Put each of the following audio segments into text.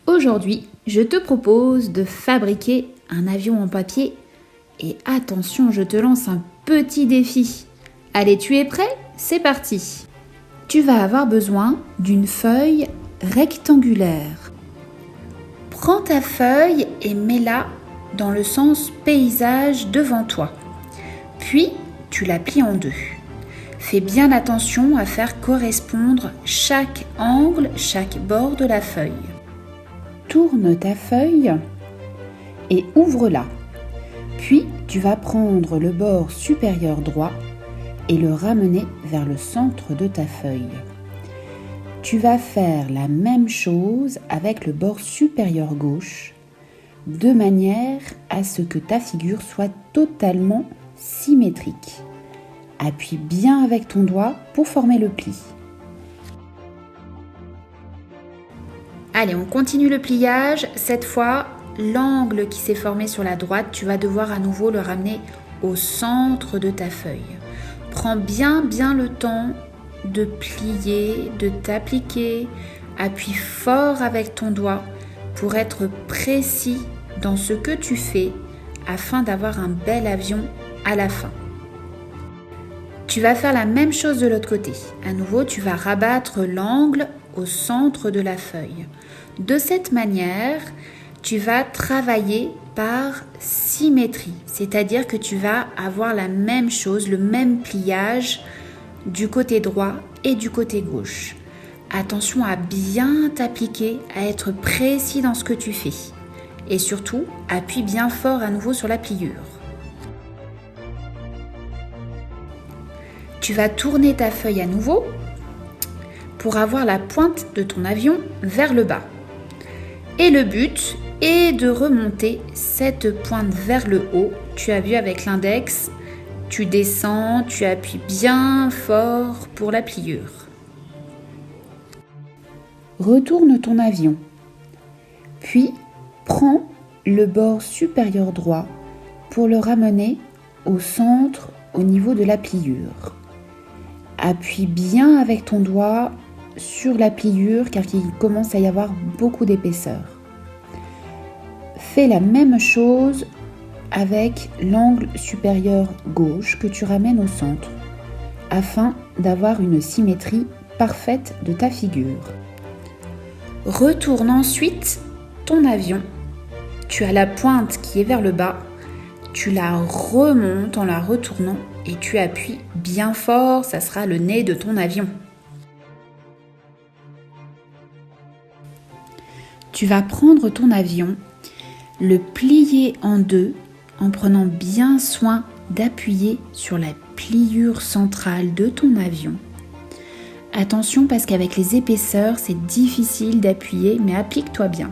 Aujourd'hui, je te propose de fabriquer un avion en papier. Et attention, je te lance un petit défi. Allez, tu es prêt? C'est parti! Tu vas avoir besoin d'une feuille rectangulaire. Prends ta feuille et mets-la dans le sens paysage devant toi. Puis, tu la plies en deux. Fais bien attention à faire correspondre chaque angle, chaque bord de la feuille. Tourne ta feuille et ouvre-la. Puis, tu vas prendre le bord supérieur droit et le ramener vers le centre de ta feuille. Tu vas faire la même chose avec le bord supérieur gauche, de manière à ce que ta figure soit totalement symétrique. Appuie bien avec ton doigt pour former le pli. Allez, on continue le pliage. Cette fois, l'angle qui s'est formé sur la droite, tu vas devoir à nouveau le ramener au centre de ta feuille. Prends bien le temps de plier, de t'appliquer. Appuie fort avec ton doigt pour être précis dans ce que tu fais afin d'avoir un bel avion à la fin. Tu vas faire la même chose de l'autre côté. À nouveau, tu vas rabattre l'angle au centre de la feuille. De cette manière, tu vas travailler par symétrie, c'est-à-dire que tu vas avoir la même chose, le même pliage du côté droit et du côté gauche. Attention à bien t'appliquer, à être précis dans ce que tu fais. Et surtout, appuie bien fort à nouveau sur la pliure. Tu vas tourner ta feuille à nouveau pour avoir la pointe de ton avion vers le bas. Et le but est de remonter cette pointe vers le haut. Tu as vu avec l'index, tu descends, tu appuies bien fort pour la pliure. Retourne ton avion. Puis, prends le bord supérieur droit pour le ramener au centre au niveau de la pliure. Appuie bien avec ton doigt sur la pliure car il commence à y avoir beaucoup d'épaisseur. Fais la même chose avec l'angle supérieur gauche que tu ramènes au centre afin d'avoir une symétrie parfaite de ta figure. Retourne ensuite ton avion. Tu as la pointe qui est vers le bas. Tu la remontes en la retournant et tu appuies bien fort, ça sera le nez de ton avion. Tu vas prendre ton avion, le plier en deux en prenant bien soin d'appuyer sur la pliure centrale de ton avion. Attention parce qu'avec les épaisseurs, c'est difficile d'appuyer, mais applique-toi bien.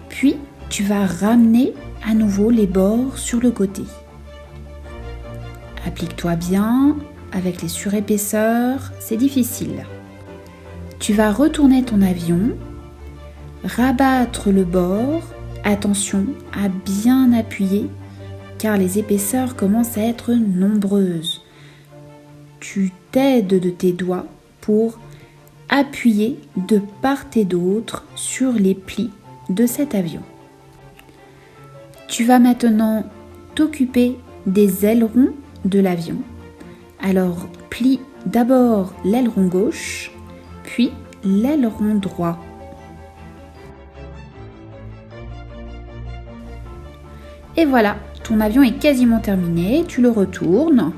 Puis, tu vas ramener à nouveau les bords sur le côté. Applique-toi bien, avec les surépaisseurs, c'est difficile. Tu vas retourner ton avion, rabattre le bord, attention à bien appuyer car les épaisseurs commencent à être nombreuses. Tu t'aides de tes doigts pour appuyer de part et d'autre sur les plis de cet avion. Tu vas maintenant t'occuper des ailerons de l'avion. Alors, plie d'abord l'aileron gauche, puis l'aileron droit. Et voilà, ton avion est quasiment terminé. Tu le retournes,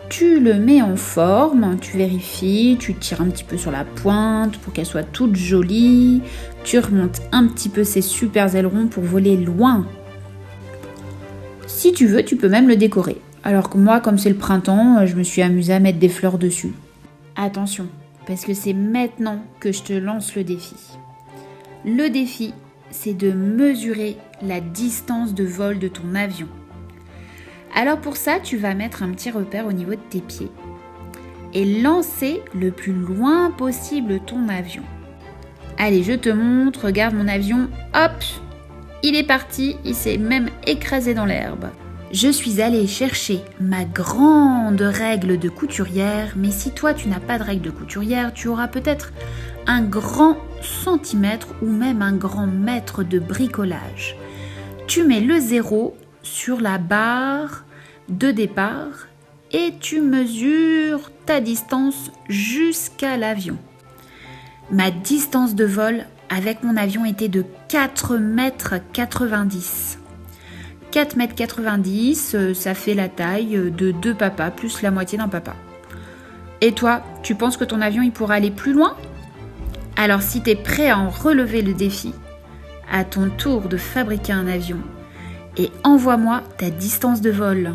tu le mets en forme, tu vérifies, tu tires un petit peu sur la pointe pour qu'elle soit toute jolie. Tu remontes un petit peu ces super ailerons pour voler loin. Si tu veux, tu peux même le décorer. Alors que moi, comme c'est le printemps, je me suis amusée à mettre des fleurs dessus. Attention, parce que c'est maintenant que je te lance le défi. Le défi, c'est de mesurer la distance de vol de ton avion. Alors pour ça, tu vas mettre un petit repère au niveau de tes pieds et lancer le plus loin possible ton avion. Allez, je te montre, regarde mon avion, hop, il est parti, il s'est même écrasé dans l'herbe. Je suis allée chercher ma grande règle de couturière, mais si toi tu n'as pas de règle de couturière, tu auras peut-être un grand centimètre ou même un grand mètre de bricolage. Tu mets le 0 sur la barre de départ et tu mesures ta distance jusqu'à l'avion. Ma distance de vol avec mon avion était de 4,90 mètres. 4,90 m, ça fait la taille de 2 papas plus la moitié d'un papa. Et toi, tu penses que ton avion il pourra aller plus loin ? Alors si tu es prêt à en relever le défi, à ton tour de fabriquer un avion et envoie-moi ta distance de vol.